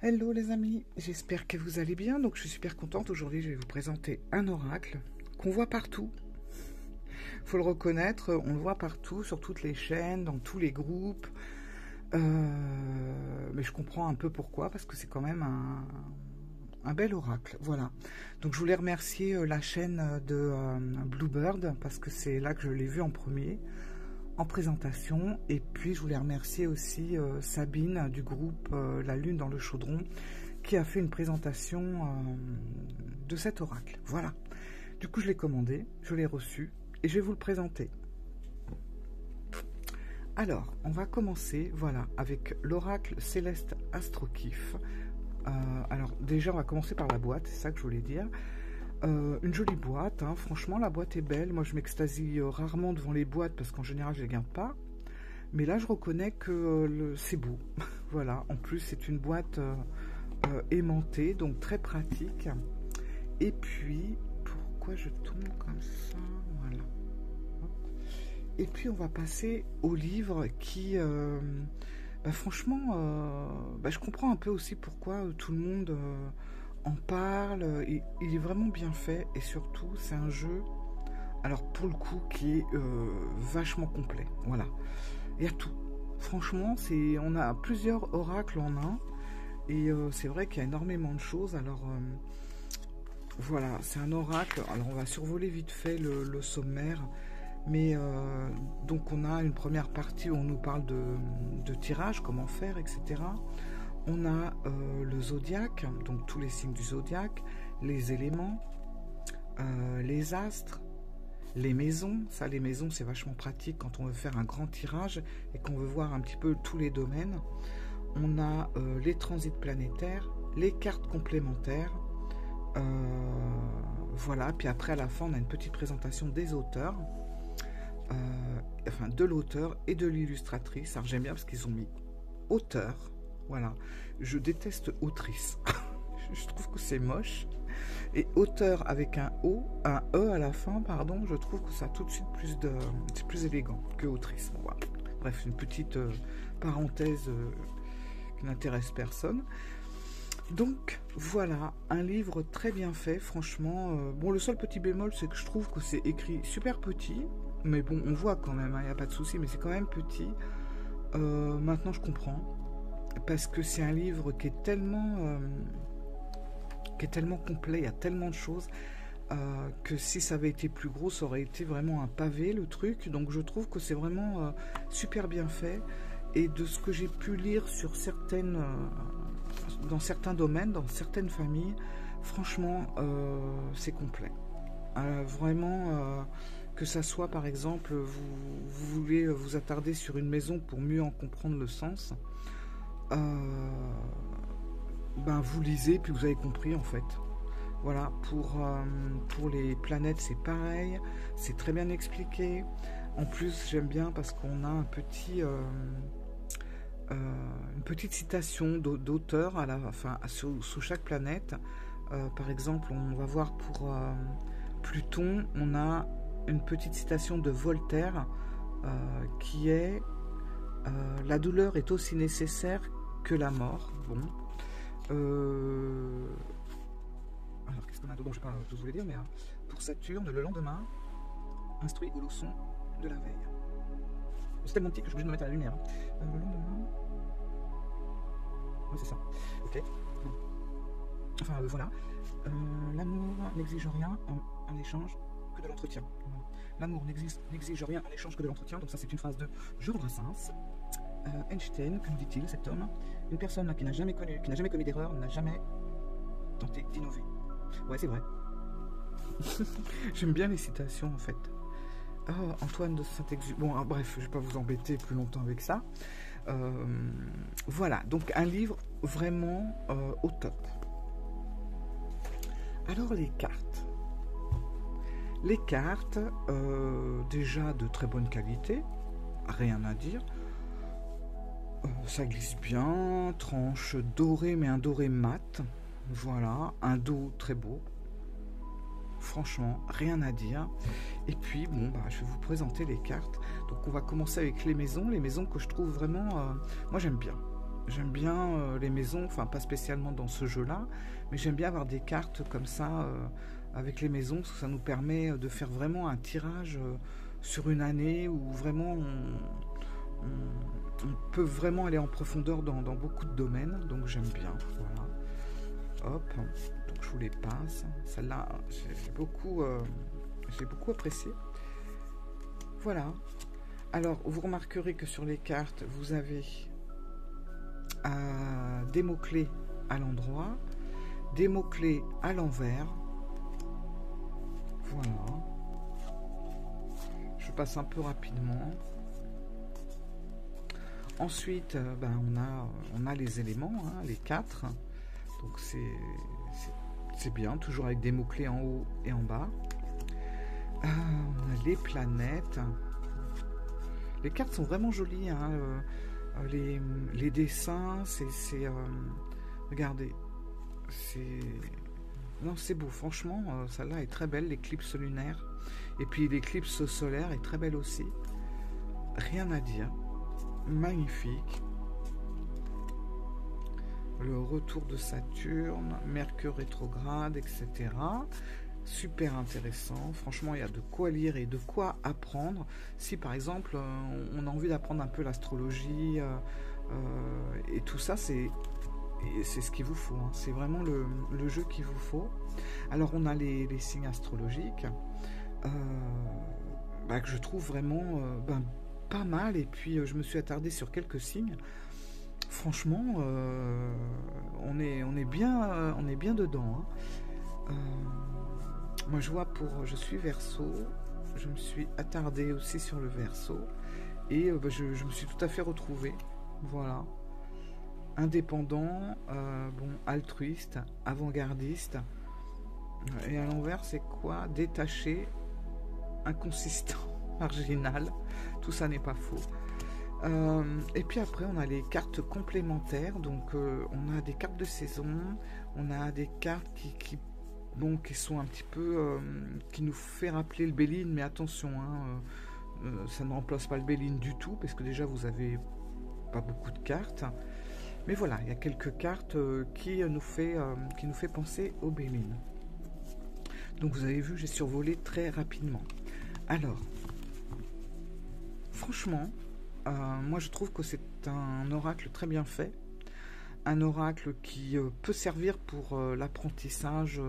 Hello les amis, j'espère que vous allez bien. Donc je suis super contente. Aujourd'hui je vais vous présenter un oracle qu'on voit partout. Faut le reconnaître, on le voit partout, sur toutes les chaînes, dans tous les groupes. Mais je comprends un peu pourquoi, parce que c'est quand même un bel oracle. Voilà. Donc je voulais remercier la chaîne de Bluebird, parce que c'est là que je l'ai vu en premier, en présentation. Et puis je voulais remercier aussi Sabine du groupe La Lune dans le Chaudron, qui a fait une présentation de cet oracle. Voilà. Du coup je l'ai commandé, je l'ai reçu et je vais vous le présenter. Alors on va commencer, voilà, avec l'oracle Céleste Astrokif. Alors déjà on va commencer par la boîte, c'est ça que je voulais dire. Une jolie boîte, hein. Franchement la boîte est belle. Moi je m'extasie rarement devant les boîtes parce qu'en général je les garde pas, mais là je reconnais que c'est beau. Voilà, en plus c'est une boîte aimantée, donc très pratique. Et puis pourquoi je tombe comme ça, voilà. Et puis on va passer au livre qui franchement je comprends un peu aussi pourquoi tout le monde en parle. Il est vraiment bien fait, et surtout c'est un jeu, alors pour le coup, qui est vachement complet. Voilà, il y a tout. Franchement, on a plusieurs oracles en un, et c'est vrai qu'il y a énormément de choses. Alors voilà, c'est un oracle. Alors on va survoler vite fait le sommaire, mais donc on a une première partie où on nous parle de tirage, comment faire, etc. On a le zodiaque, donc tous les signes du zodiaque, les éléments, les astres, les maisons. Ça, les maisons, c'est vachement pratique quand on veut faire un grand tirage et qu'on veut voir un petit peu tous les domaines. On a les transits planétaires, les cartes complémentaires. Voilà, puis après à la fin on a une petite présentation des auteurs, enfin de l'auteur et de l'illustratrice. Alors j'aime bien parce qu'ils ont mis auteur. Voilà, je déteste autrice. Je trouve que c'est moche. Et auteur avec un O, un E à la fin, pardon, je trouve que ça a tout de suite c'est plus élégant que autrice. Bon, voilà. Bref, une petite parenthèse qui n'intéresse personne. Donc voilà, un livre très bien fait, franchement. Bon, le seul petit bémol, c'est que je trouve que c'est écrit super petit, mais bon, on voit quand même, il n'y a pas de souci, mais c'est quand même petit. Maintenant, je comprends. Parce que c'est un livre qui est tellement complet, il y a tellement de choses, que si ça avait été plus gros, ça aurait été vraiment un pavé, le truc. Donc je trouve que c'est vraiment super bien fait. Et de ce que j'ai pu lire sur dans certains domaines, dans certaines familles, franchement, c'est complet. Vraiment, que ça soit par exemple, vous voulez vous attarder sur une maison pour mieux en comprendre le sens. Vous lisez puis vous avez compris en fait. Voilà, pour les planètes c'est pareil, c'est très bien expliqué. En plus j'aime bien parce qu'on a une petite citation d'auteur à la fin, sous chaque planète. Par exemple, on va voir pour Pluton, on a une petite citation de Voltaire qui est la douleur est aussi nécessaire que la mort. Bon. Alors, qu'est-ce qu'on a d'autre? Bon, je ne sais pas tout vous voulez dire, mais pour Saturne, le lendemain, instruit aux leçons de la veille. C'est tellement petit que je suis obligé de me mettre à la lumière. Le lendemain. Oui, c'est ça. Ok. Enfin, voilà. L'amour n'exige rien en échange que de l'entretien. L'amour n'exige rien en échange que de l'entretien. Donc, ça, c'est une phrase de Georges Brassens. Einstein, que nous dit-il, cet homme? Une personne qui n'a jamais commis d'erreur, n'a jamais tenté d'innover. Ouais, c'est vrai. J'aime bien les citations, en fait. Antoine de Saint-Exupéry. Bon, bref, je ne vais pas vous embêter plus longtemps avec ça. Voilà, donc un livre vraiment au top. Alors, les cartes. Les cartes, déjà de très bonne qualité, rien à dire. Ça glisse bien, tranche dorée, mais un doré mat. Voilà, un dos très beau. Franchement, rien à dire. Et puis, bon, je vais vous présenter les cartes. Donc, on va commencer avec les maisons que je trouve vraiment... moi, j'aime bien. J'aime bien les maisons, enfin pas spécialement dans ce jeu-là, mais j'aime bien avoir des cartes comme ça avec les maisons, parce que ça nous permet de faire vraiment un tirage sur une année où vraiment on peut vraiment aller en profondeur dans beaucoup de domaines, donc j'aime bien. Voilà. Hop, donc je vous les passe. Celle-là, j'ai beaucoup apprécié. Voilà. Alors, vous remarquerez que sur les cartes, vous avez des mots-clés à l'endroit, des mots-clés à l'envers. Voilà. Je passe un peu rapidement. Ensuite, on a les éléments, hein, les 4. Donc c'est bien, toujours avec des mots-clés en haut et en bas. On a les planètes. Les cartes sont vraiment jolies, hein, les dessins, regardez, c'est beau, franchement, celle-là est très belle, l'éclipse lunaire, et puis l'éclipse solaire est très belle aussi, rien à dire, magnifique, le retour de Saturne, Mercure rétrograde, etc., super intéressant, franchement il y a de quoi lire et de quoi apprendre si par exemple on a envie d'apprendre un peu l'astrologie et tout ça, c'est ce qu'il vous faut, hein. C'est vraiment le jeu qu'il vous faut. Alors on a les signes astrologiques que je trouve vraiment pas mal, et puis je me suis attardée sur quelques signes, franchement on est bien dedans, hein. Moi je vois je suis Verseau, je me suis attardée aussi sur le Verseau et je me suis tout à fait retrouvée, voilà, indépendant, altruiste, avant-gardiste, et à l'envers c'est quoi? Détaché, inconsistant, marginal, tout ça n'est pas faux. Et puis après on a les cartes complémentaires, donc on a des cartes de saison, on a des cartes qui sont un petit peu qui nous fait rappeler le Béline, mais attention, hein, ça ne remplace pas le Béline du tout, parce que déjà vous avez pas beaucoup de cartes, mais voilà, il y a quelques cartes qui nous fait penser au Béline. Donc vous avez vu, j'ai survolé très rapidement. Alors franchement, moi je trouve que c'est un oracle très bien fait, un oracle qui peut servir pour l'apprentissage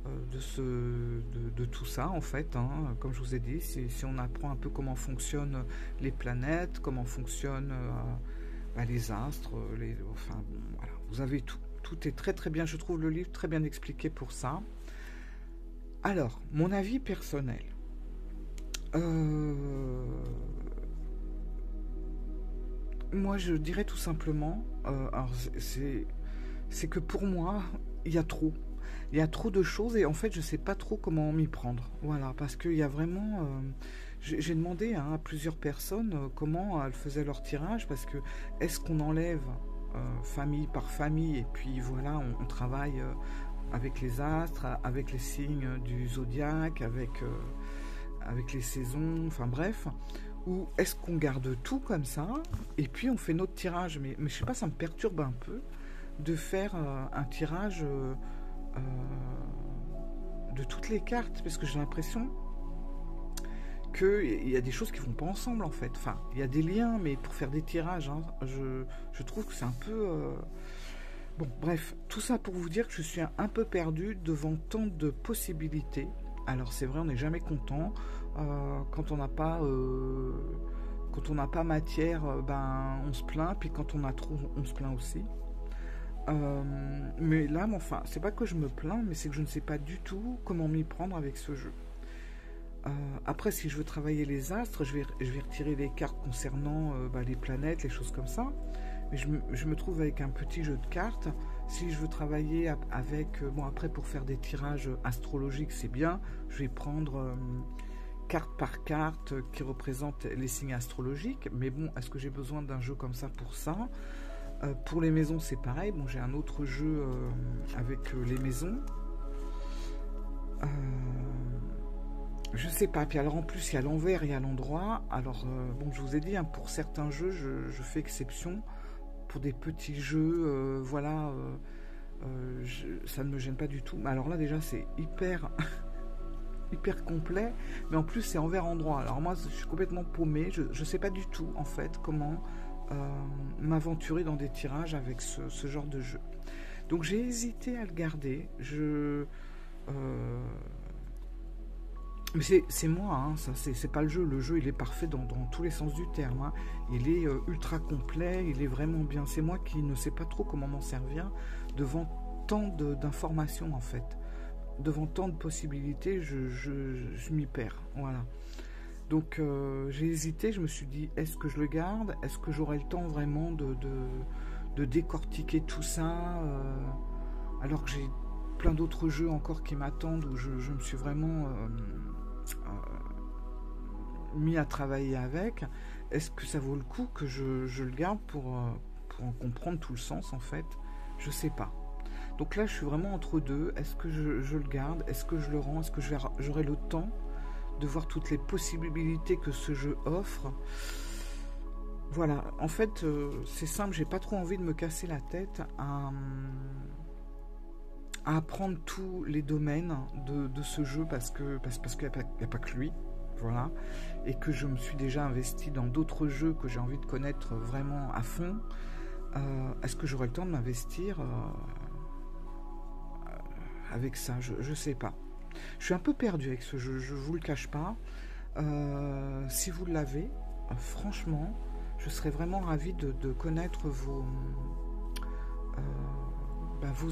de tout ça, en fait, hein. Comme je vous ai dit, si on apprend un peu comment fonctionnent les planètes, comment fonctionnent les astres, voilà, vous avez tout. Tout est très très bien, je trouve le livre très bien expliqué pour ça. Alors, mon avis personnel. Moi, je dirais tout simplement, c'est que pour moi, il y a trop. Il y a trop de choses et en fait, je ne sais pas trop comment m'y prendre. Voilà, parce qu'il y a vraiment... j'ai demandé à plusieurs personnes comment elles faisaient leur tirage, parce que est-ce qu'on enlève famille par famille et puis voilà, on travaille avec les astres, avec les signes du zodiaque, avec les saisons, enfin bref... Ou est-ce qu'on garde tout comme ça et puis on fait notre tirage, mais je sais pas, ça me perturbe un peu de faire un tirage de toutes les cartes, parce que j'ai l'impression qu'il y a des choses qui vont pas ensemble en fait. Enfin, il y a des liens, mais pour faire des tirages, hein, je trouve que c'est un peu... Bon, bref, tout ça pour vous dire que je suis un peu perdue devant tant de possibilités. Alors c'est vrai, on n'est jamais content quand on n'a pas matière, on se plaint, puis quand on a trop, on se plaint aussi. Mais là, enfin, c'est pas que je me plains, mais c'est que je ne sais pas du tout comment m'y prendre avec ce jeu. Après, si je veux travailler les astres, je vais retirer les cartes concernant les planètes, les choses comme ça. Mais je me trouve avec un petit jeu de cartes. Si je veux travailler avec... après, pour faire des tirages astrologiques, c'est bien. Je vais prendre carte par carte qui représente les signes astrologiques. Mais bon, est-ce que j'ai besoin d'un jeu comme ça pour ça? Pour les maisons, c'est pareil. Bon, j'ai un autre jeu avec les maisons. Je sais pas. Puis alors, en plus, il y a l'envers et à l'endroit. Alors, je vous ai dit, pour certains jeux, je fais exception. pour des petits jeux, voilà, ça ne me gêne pas du tout. Mais alors là déjà c'est hyper hyper complet, mais en plus c'est envers endroit. Alors moi je suis complètement paumée, je sais pas du tout en fait comment m'aventurer dans des tirages avec ce genre de jeu. Donc j'ai hésité à le garder. Mais c'est moi, hein, ça c'est pas le jeu. Le jeu il est parfait dans tous les sens du terme. Hein. Il est ultra complet, il est vraiment bien. C'est moi qui ne sais pas trop comment m'en servir devant tant d'informations en fait. Devant tant de possibilités, je m'y perds. Voilà. Donc j'ai hésité, je me suis dit, est-ce que je le garde? Est-ce que j'aurai le temps vraiment de décortiquer tout ça alors que j'ai plein d'autres jeux encore qui m'attendent où je me suis vraiment mis à travailler avec. Est-ce que ça vaut le coup que je le garde pour en comprendre tout le sens en fait? Je sais pas. Donc là je suis vraiment entre deux. Est-ce que je le garde? Est-ce que je le rends? Est-ce que j'aurai le temps de voir toutes les possibilités que ce jeu offre? Voilà, en fait c'est simple, j'ai pas trop envie de me casser la tête à apprendre tous les domaines de ce jeu parce qu'il n'y a pas que lui, voilà, et que je me suis déjà investi dans d'autres jeux que j'ai envie de connaître vraiment à fond. Est-ce que j'aurai le temps de m'investir avec ça? Je sais pas. Je suis un peu perdu avec ce jeu, je vous le cache pas. Si vous l'avez, franchement, je serais vraiment ravie de connaître vos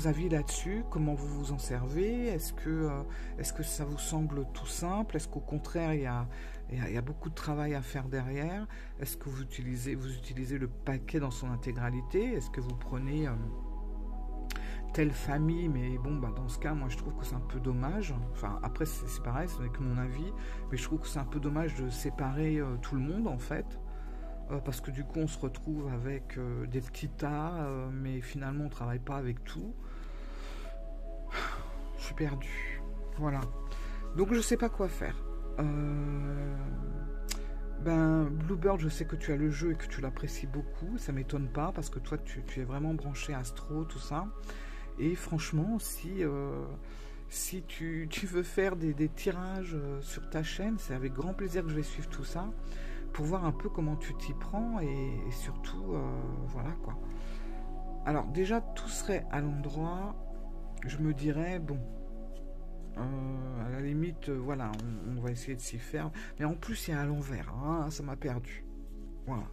avis là-dessus, comment vous vous en servez, est-ce que ça vous semble tout simple, est-ce qu'au contraire il y a beaucoup de travail à faire derrière, est-ce que vous utilisez le paquet dans son intégralité, est-ce que vous prenez telle famille, mais bon dans ce cas moi je trouve que c'est un peu dommage, enfin après c'est pareil, ce n'est que mon avis, mais je trouve que c'est un peu dommage de séparer tout le monde en fait. Parce que du coup on se retrouve avec des petits tas, mais finalement on travaille pas avec tout. Je suis perdu. Voilà. Donc je sais pas quoi faire. Bluebird, je sais que tu as le jeu et que tu l'apprécies beaucoup. Ça m'étonne pas parce que toi tu es vraiment branché astro, tout ça. Et franchement, si tu veux faire des tirages sur ta chaîne, c'est avec grand plaisir que je vais suivre tout ça. Pour voir un peu comment tu t'y prends et surtout voilà quoi. Alors déjà tout serait à l'endroit, je me dirais bon à la limite voilà on va essayer de s'y faire, mais en plus il y a à l'envers, hein, ça m'a perdu. Voilà.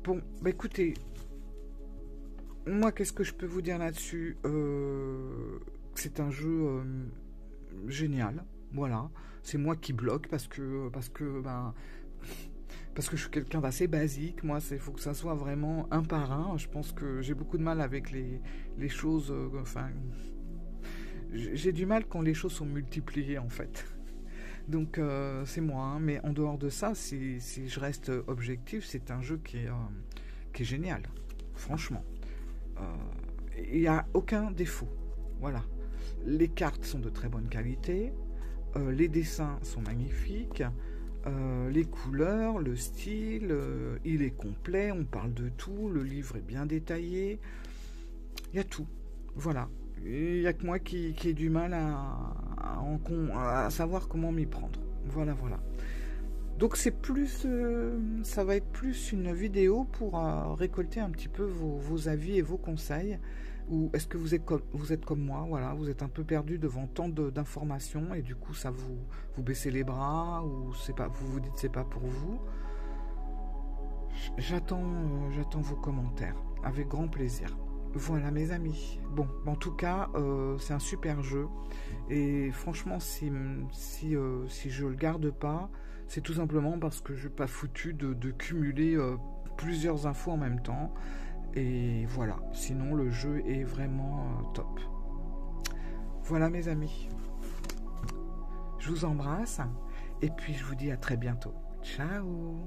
Bon écoutez, moi qu'est-ce que je peux vous dire là-dessus, c'est un jeu génial, voilà. C'est moi qui bloque parce que je suis quelqu'un d'assez basique. Moi, il faut que ça soit vraiment un par un. Je pense que j'ai beaucoup de mal avec les choses. J'ai du mal quand les choses sont multipliées, en fait. Donc, c'est moi. Hein. Mais en dehors de ça, si je reste objectif, c'est un jeu qui est génial. Franchement. Il n'y a aucun défaut. Voilà. Les cartes sont de très bonne qualité. Les dessins sont magnifiques. Les couleurs, le style, il est complet, on parle de tout, le livre est bien détaillé, il y a tout, voilà. Il n'y a que moi qui ai du mal à savoir comment m'y prendre, voilà. Donc c'est plus, ça va être plus une vidéo pour récolter un petit peu vos avis et vos conseils. Ou est-ce que vous êtes comme moi, voilà, vous êtes un peu perdu devant tant d'informations et du coup ça vous baissez les bras ou c'est pas, vous dites c'est pas pour vous. J'attends vos commentaires avec grand plaisir. Voilà mes amis. Bon, en tout cas c'est un super jeu et franchement si je le garde pas, c'est tout simplement parce que je suis pas foutu de cumuler plusieurs infos en même temps. Et voilà, sinon le jeu est vraiment top. Voilà mes amis. Je vous embrasse et puis je vous dis à très bientôt. Ciao.